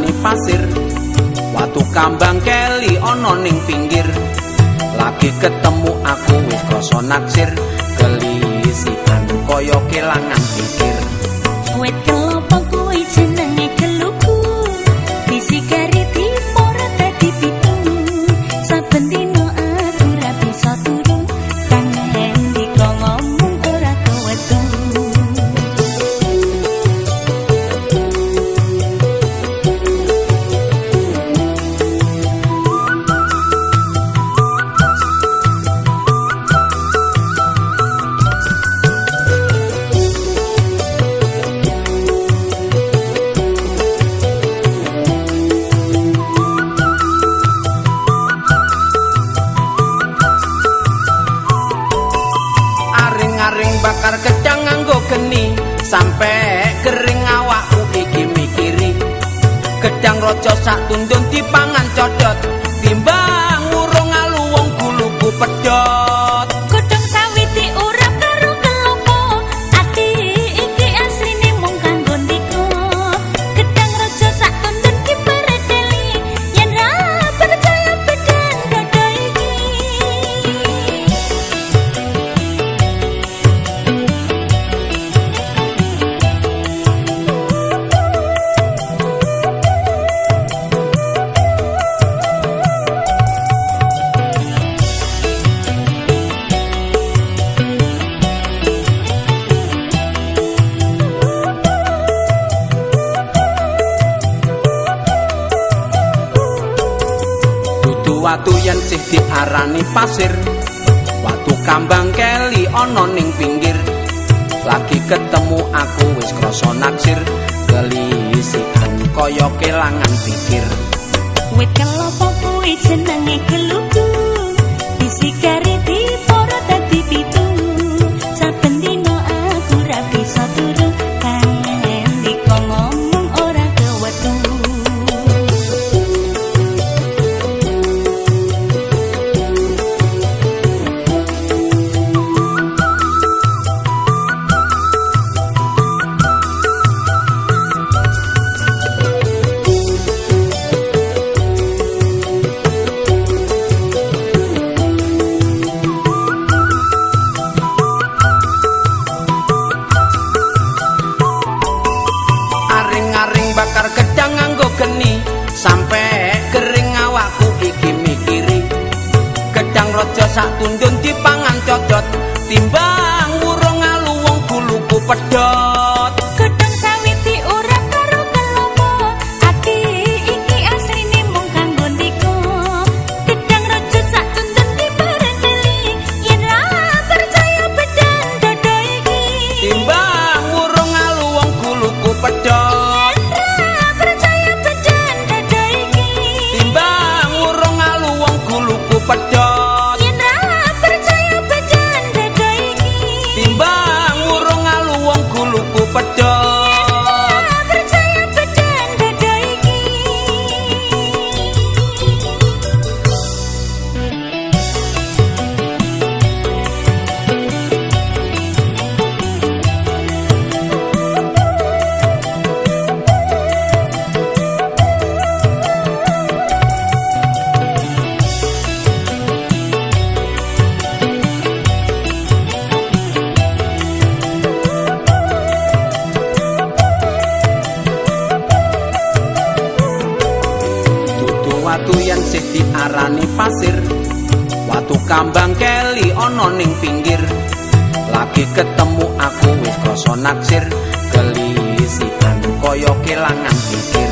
diarani pasir. Watu kambang keli ana ning pinggir. Lagi ketemu aku wis krasa naksir. Gelisikan kaya kelangan pikir. Wit kelopo kuwi jenenge geluku. Disikari dipora dadi pitu. Saben dina aku ra bisa turu. Kangen diko ngomong ora kewetu. Aring bakar gedang nganggo geni sampe kering awakku iki mikiri. Gedang raja sak tundun dipangan codot timbang urung alu wong guluku pedhot. Godhong sawit diurap karo kelopo. Ati iki asline mung kanggo ndika. Gedang raja sak tundun diperedeli. Yen ra percaya bedan dada iki. Watu yen sih diarani pasir. Watu kambang keli ana ning pinggir. Lagi ketemu aku wis krasa naksir. Gelisikan kaya kelangan pikir. Wit kelopo kuwi jenenge geluku. Disikari dipora dadi pitu. Saben dina aku ra bisa turu. Kangen diko ngomong ora kewetu. Bakar gedang nganggo geni sampe kering awakku iki mikiri. Gedang raja sak tundun dipangan codot timbang urung alu wong guluku pedhot. Godhong sawit diurap karo kelopo. Ati iki asline mung kanggo ndika. Gedang raja sak tundun diperedeli. Yen ra percaya bedan dada iki. Timbang urung alu wong guluku pedhot. Pedhot yen ra percaya bedan dada iki. Timbang urung alu wong guluku pedhot. Percaya bedan dada iki. Watu yen sih diarani pasir. Watu kambang keli ana ning pinggir. Lagi ketemu aku wis krasa naksir. Gelisikan kaya kelangan pikir.